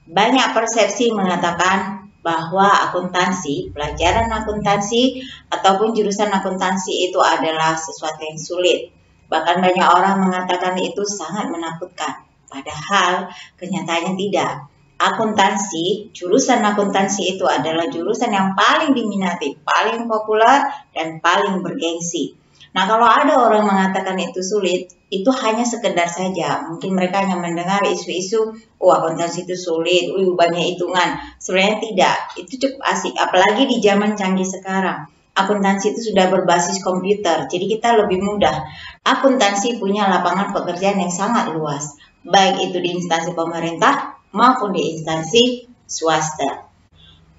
Banyak persepsi mengatakan bahwa akuntansi, pelajaran akuntansi ataupun jurusan akuntansi itu adalah sesuatu yang sulit. Bahkan banyak orang mengatakan itu sangat menakutkan. Padahal kenyataannya tidak. Akuntansi, jurusan akuntansi itu adalah jurusan yang paling diminati, paling populer, dan paling bergengsi. Nah, kalau ada orang mengatakan itu sulit, itu hanya sekedar saja. Mungkin mereka hanya mendengar isu-isu, oh akuntansi itu sulit, banyak hitungan. Sebenarnya tidak, itu cukup asik. Apalagi di zaman canggih sekarang. Akuntansi itu sudah berbasis komputer, jadi kita lebih mudah. Akuntansi punya lapangan pekerjaan yang sangat luas, baik itu di instansi pemerintah maupun di instansi swasta.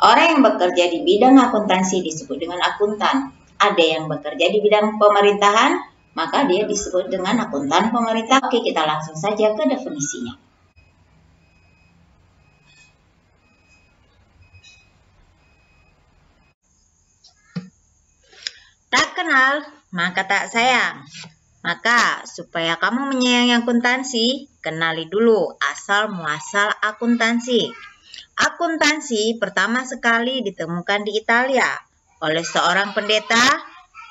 Orang yang bekerja di bidang akuntansi disebut dengan akuntan. Ada yang bekerja di bidang pemerintahan, maka dia disebut dengan akuntan pemerintah. Oke, kita langsung saja ke definisinya. Tak kenal, maka tak sayang. Maka, supaya kamu menyayangi akuntansi, kenali dulu asal-muasal akuntansi. Akuntansi pertama sekali ditemukan di Italia oleh seorang pendeta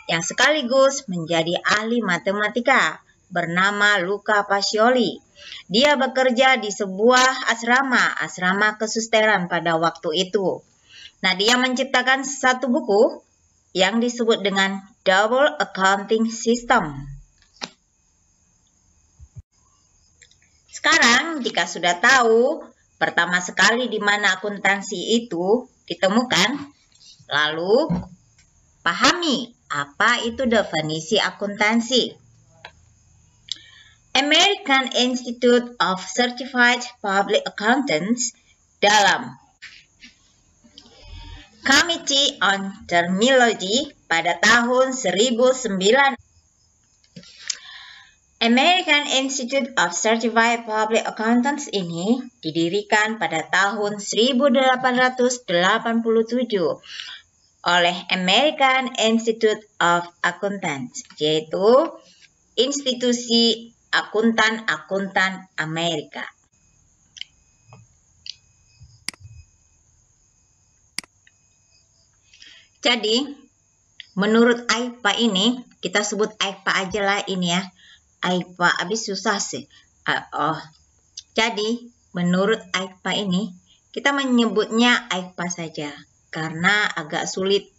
yang sekaligus menjadi ahli matematika bernama Luca Pacioli. Dia bekerja di sebuah asrama kesusteran pada waktu itu. Nah, dia menciptakan satu buku yang disebut dengan Double Accounting System. Sekarang, jika sudah tahu pertama sekali di mana akuntansi itu ditemukan, lalu pahami apa itu definisi akuntansi. American Institute of Certified Public Accountants dalam Committee on Terminology pada tahun 1900. American Institute of Certified Public Accountants ini didirikan pada tahun 1887 oleh American Institute of Accountants, yaitu institusi akuntan-akuntan Amerika. Jadi, menurut AIPA ini, kita sebut AIPA aja lah ini ya. AIPA, habis susah sih. Jadi, menurut AIPA ini, kita menyebutnya AIPA saja. Karena agak sulit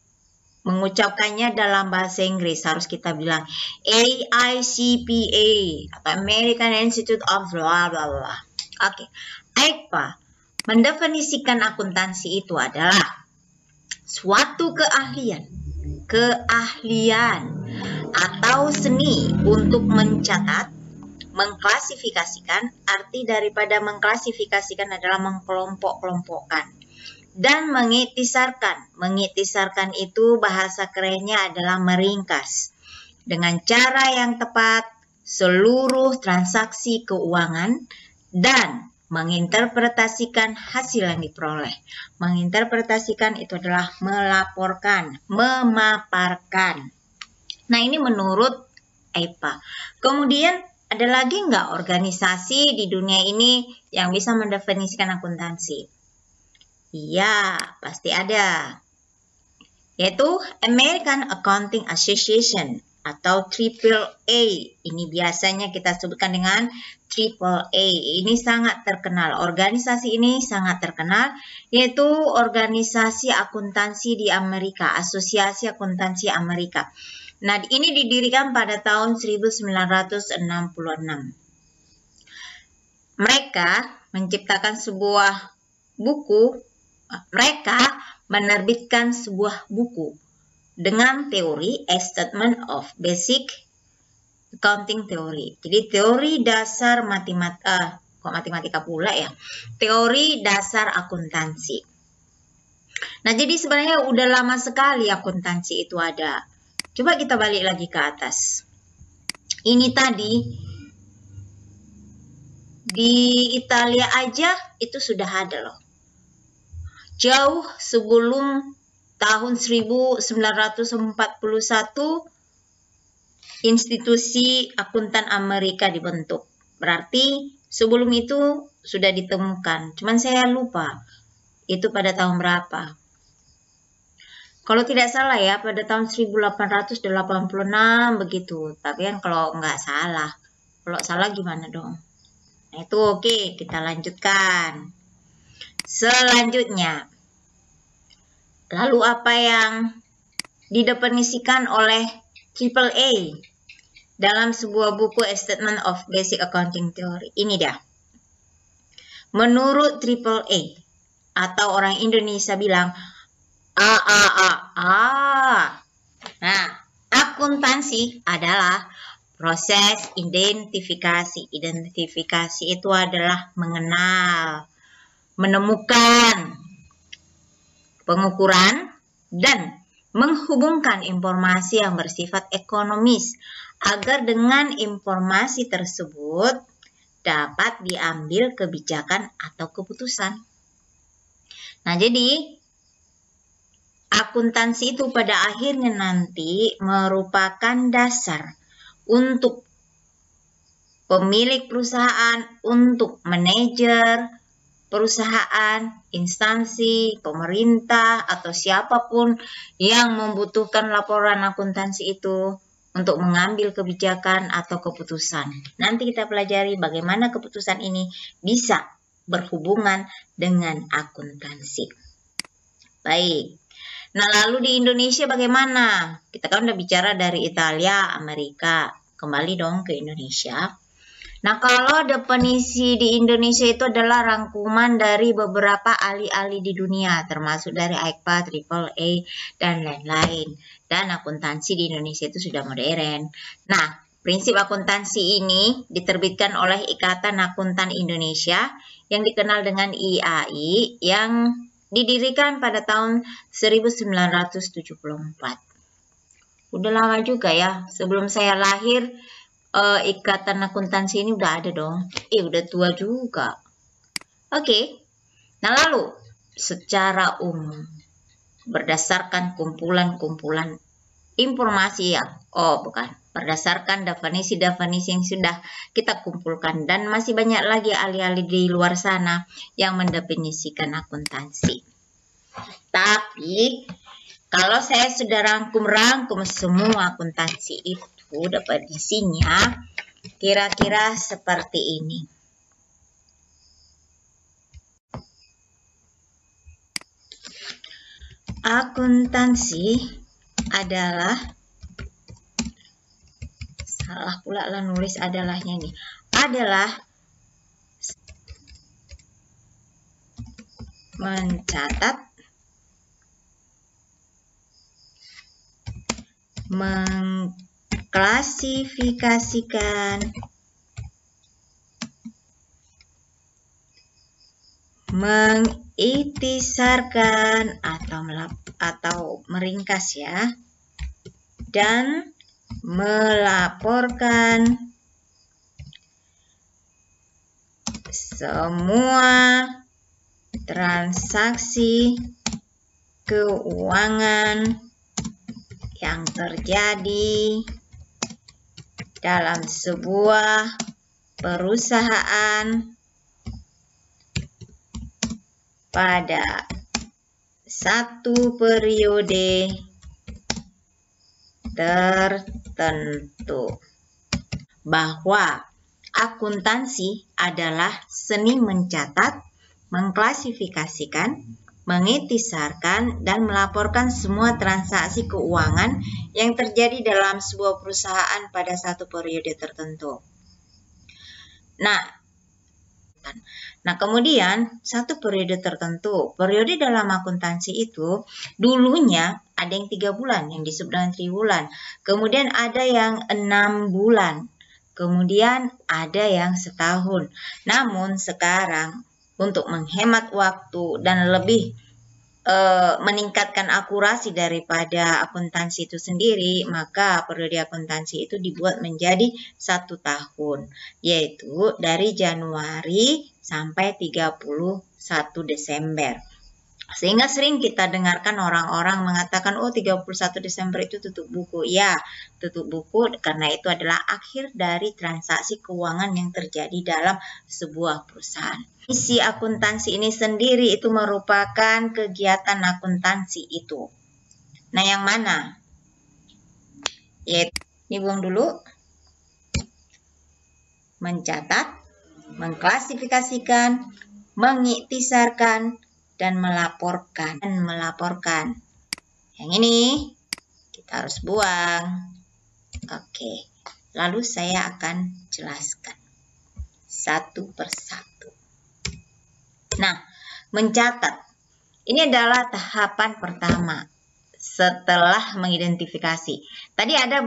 mengucapkannya dalam bahasa Inggris. Harus kita bilang AICPA atau American Institute of blah blah blah. Oke, AIPA mendefinisikan akuntansi itu adalah suatu keahlian atau seni untuk mencatat, mengklasifikasikan. Arti daripada mengklasifikasikan adalah mengkelompok-kelompokkan dan mengikhtisarkan. Mengikhtisarkan itu bahasa kerennya adalah meringkas dengan cara yang tepat seluruh transaksi keuangan dan menginterpretasikan hasil yang diperoleh. Menginterpretasikan itu adalah melaporkan, memaparkan. Nah, ini menurut AIPA. Kemudian ada lagi nggak organisasi di dunia ini yang bisa mendefinisikan akuntansi? Iya, pasti ada. Yaitu American Accounting Association atau AAA. Ini biasanya kita sebutkan dengan AAA. Ini sangat terkenal. Organisasi ini sangat terkenal, yaitu organisasi akuntansi di Amerika, Asosiasi Akuntansi Amerika. Nah, ini didirikan pada tahun 1966. Mereka menciptakan sebuah buku, mereka menerbitkan sebuah buku dengan teori A Statement of Basic Accounting Theory. Jadi teori dasar matematika pula ya. Teori dasar akuntansi. Nah, jadi sebenarnya udah lama sekali akuntansi itu ada. Coba kita balik lagi ke atas. Ini tadi di Italia aja itu sudah ada loh. Jauh sebelum tahun 1941 institusi akuntan Amerika dibentuk. Berarti sebelum itu sudah ditemukan. Cuman saya lupa itu pada tahun berapa. Kalau tidak salah ya, pada tahun 1886 begitu. Tapi kan kalau nggak salah. Kalau salah gimana dong? Nah itu oke, kita lanjutkan. Selanjutnya, lalu apa yang didefinisikan oleh AAA dalam sebuah buku A Statement of Basic Accounting Theory? Ini dia. Menurut AAA, atau orang Indonesia bilang Nah, akuntansi adalah proses identifikasi. Identifikasi itu adalah mengenal, menemukan, pengukuran, dan menghubungkan informasi yang bersifat ekonomis agar dengan informasi tersebut dapat diambil kebijakan atau keputusan. Nah, jadi akuntansi itu pada akhirnya nanti merupakan dasar untuk pemilik perusahaan, untuk manajer perusahaan, instansi, pemerintah, atau siapapun yang membutuhkan laporan akuntansi itu untuk mengambil kebijakan atau keputusan. Nanti kita pelajari bagaimana keputusan ini bisa berhubungan dengan akuntansi. Baik. Nah, lalu di Indonesia bagaimana? Kita kan udah bicara dari Italia, Amerika. Kembali dong ke Indonesia. Nah, kalau definisi di Indonesia itu adalah rangkuman dari beberapa ahli-ahli di dunia, termasuk dari AICPA, AAA, dan lain-lain. Dan akuntansi di Indonesia itu sudah modern. Nah, prinsip akuntansi ini diterbitkan oleh Ikatan Akuntan Indonesia yang dikenal dengan IAI yang didirikan pada tahun 1974. Udah lama juga ya, sebelum saya lahir Ikatan Akuntansi ini udah ada dong. Udah tua juga. Oke. Nah, lalu secara umum berdasarkan kumpulan-kumpulan informasi yang berdasarkan definisi-definisi yang sudah kita kumpulkan dan masih banyak lagi ahli-ahli di luar sana yang mendefinisikan akuntansi. Tapi kalau saya sudah rangkum semua akuntansi itu definisinya kira-kira seperti ini. Akuntansi adalah, salah pula lah nulis adalahnya nih, adalah mencatat, mengklasifikasikan, mengikhtisarkan atau meringkas ya, dan melaporkan semua transaksi keuangan yang terjadi dalam sebuah perusahaan pada satu periode tertentu. Bahwa akuntansi adalah seni mencatat, mengklasifikasikan, mengikhtisarkan, dan melaporkan semua transaksi keuangan yang terjadi dalam sebuah perusahaan pada satu periode tertentu. Nah, kemudian satu periode tertentu, periode dalam akuntansi itu dulunya ada yang 3 bulan, yang disebut dengan triwulan. Kemudian ada yang 6 bulan. Kemudian ada yang setahun. Namun sekarang untuk menghemat waktu dan lebih meningkatkan akurasi daripada akuntansi itu sendiri, maka periode akuntansi itu dibuat menjadi 1 tahun, yaitu dari Januari sampai 31 Desember. Sehingga sering kita dengarkan orang-orang mengatakan, oh 31 Desember itu tutup buku. Ya, tutup buku karena itu adalah akhir dari transaksi keuangan yang terjadi dalam sebuah perusahaan. Isi akuntansi ini sendiri itu merupakan kegiatan akuntansi itu. Nah, yang mana? Yaitu, ini buang dulu. Mencatat, mengklasifikasikan, mengiktisarkan, dan melaporkan. Yang ini kita harus buang. Oke, lalu saya akan jelaskan satu persatu. Nah, mencatat. Ini adalah tahapan pertama setelah mengidentifikasi. Tadi ada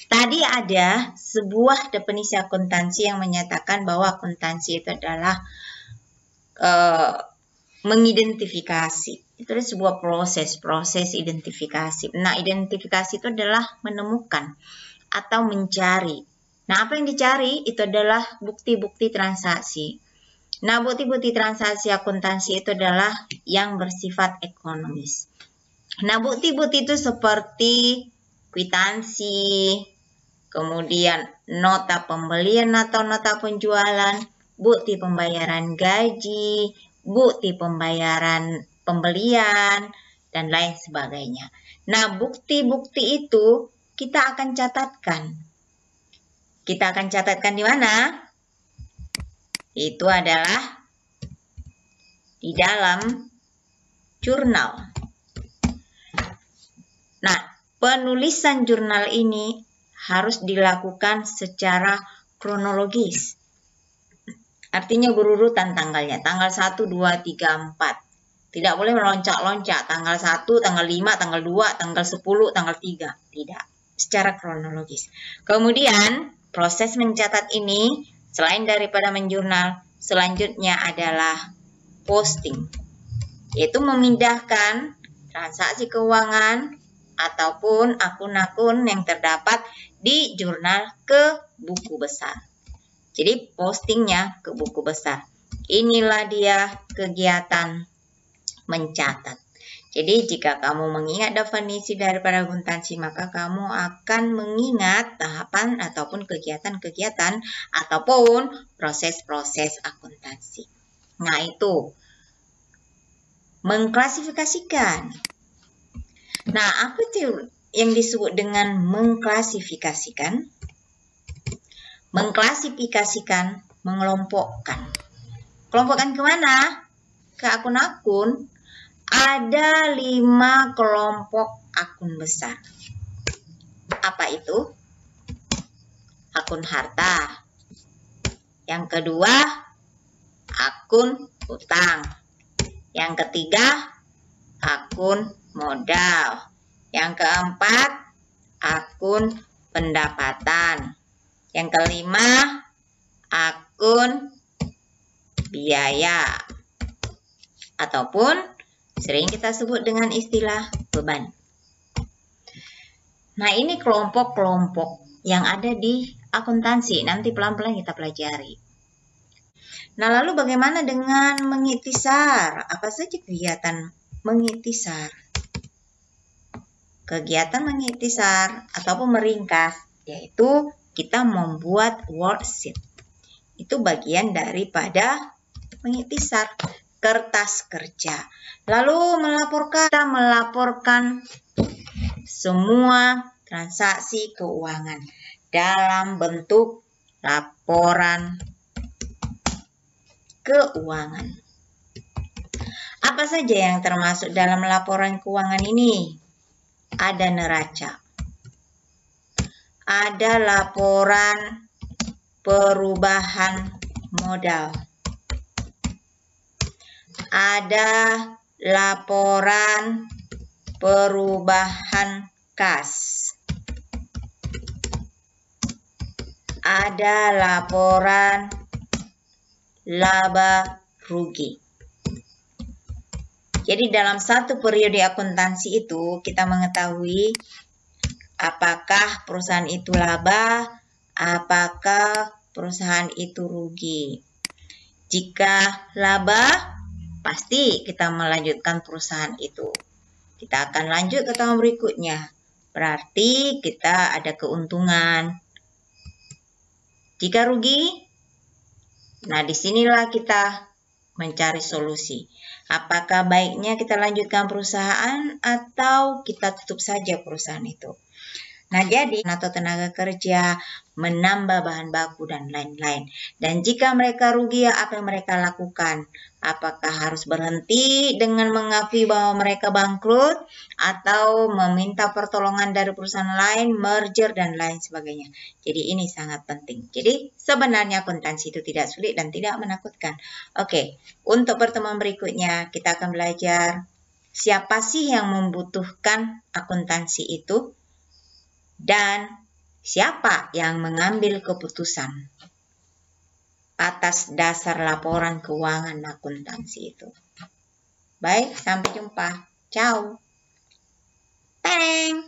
Tadi ada sebuah definisi akuntansi yang menyatakan bahwa akuntansi itu adalah mengidentifikasi. Itu adalah sebuah proses identifikasi. Nah, identifikasi itu adalah menemukan atau mencari. Nah, apa yang dicari itu adalah bukti-bukti transaksi. Nah, bukti-bukti transaksi akuntansi itu adalah yang bersifat ekonomis. Nah, bukti-bukti itu seperti kwitansi, kemudian nota pembelian atau nota penjualan, bukti pembayaran gaji, bukti pembayaran pembelian, dan lain sebagainya. Nah, bukti-bukti itu kita akan catatkan. Kita akan catatkan di mana? Itu adalah di dalam jurnal. Nah, penulisan jurnal ini harus dilakukan secara kronologis. Artinya berurutan tanggalnya. Tanggal 1, 2, 3, 4. Tidak boleh meloncat-loncat. Tanggal 1, tanggal 5, tanggal 2, tanggal 10, tanggal 3. Tidak. Secara kronologis. Kemudian, proses mencatat ini, selain daripada menjurnal, selanjutnya adalah posting. Yaitu memindahkan transaksi keuangan ataupun akun-akun yang terdapat di jurnal ke buku besar. Jadi postingnya ke buku besar. Inilah dia kegiatan mencatat. Jadi jika kamu mengingat definisi daripada akuntansi, maka kamu akan mengingat tahapan ataupun kegiatan-kegiatan ataupun proses-proses akuntansi. Nah, itu mengklasifikasikan. Nah, apa itu yang disebut dengan mengklasifikasikan? Mengklasifikasikan, mengelompokkan. Kelompokkan kemana? Ke akun-akun. Ada 5 kelompok akun besar. Apa itu? Akun harta. Yang kedua, akun utang. Yang ketiga, akun modal. Yang keempat, akun pendapatan. Yang kelima, akun biaya. Ataupun sering kita sebut dengan istilah beban. Nah, ini kelompok-kelompok yang ada di akuntansi. Nanti pelan-pelan kita pelajari. Nah, lalu bagaimana dengan mengiktisar? Apa saja kegiatan mengiktisar? Kegiatan mengiktisar ataupun meringkas, yaitu kita membuat worksheet. Itu bagian daripada mengiktisar. Kertas kerja. Lalu melaporkan semua transaksi keuangan dalam bentuk laporan keuangan. Apa saja yang termasuk dalam laporan keuangan ini? Ada neraca. Ada laporan perubahan modal. Ada laporan perubahan kas. Ada laporan laba rugi. Jadi dalam satu periode akuntansi itu kita mengetahui apakah perusahaan itu laba, apakah perusahaan itu rugi. Jika laba, pasti kita melanjutkan perusahaan itu. Kita akan lanjut ke tahun berikutnya. Berarti kita ada keuntungan. Jika rugi, nah disinilah kita mencari solusi. Apakah baiknya kita lanjutkan perusahaan atau kita tutup saja perusahaan itu? Nah, jadi atau tenaga kerja menambah bahan baku dan lain-lain. Dan jika mereka rugi, apa yang mereka lakukan? Apakah harus berhenti dengan mengakui bahwa mereka bangkrut atau meminta pertolongan dari perusahaan lain, merger dan lain sebagainya. Jadi ini sangat penting. Jadi sebenarnya akuntansi itu tidak sulit dan tidak menakutkan. Oke, untuk pertemuan berikutnya kita akan belajar siapa sih yang membutuhkan akuntansi itu, dan siapa yang mengambil keputusan atas dasar laporan keuangan akuntansi itu. Baik, sampai jumpa. Ciao. Teng.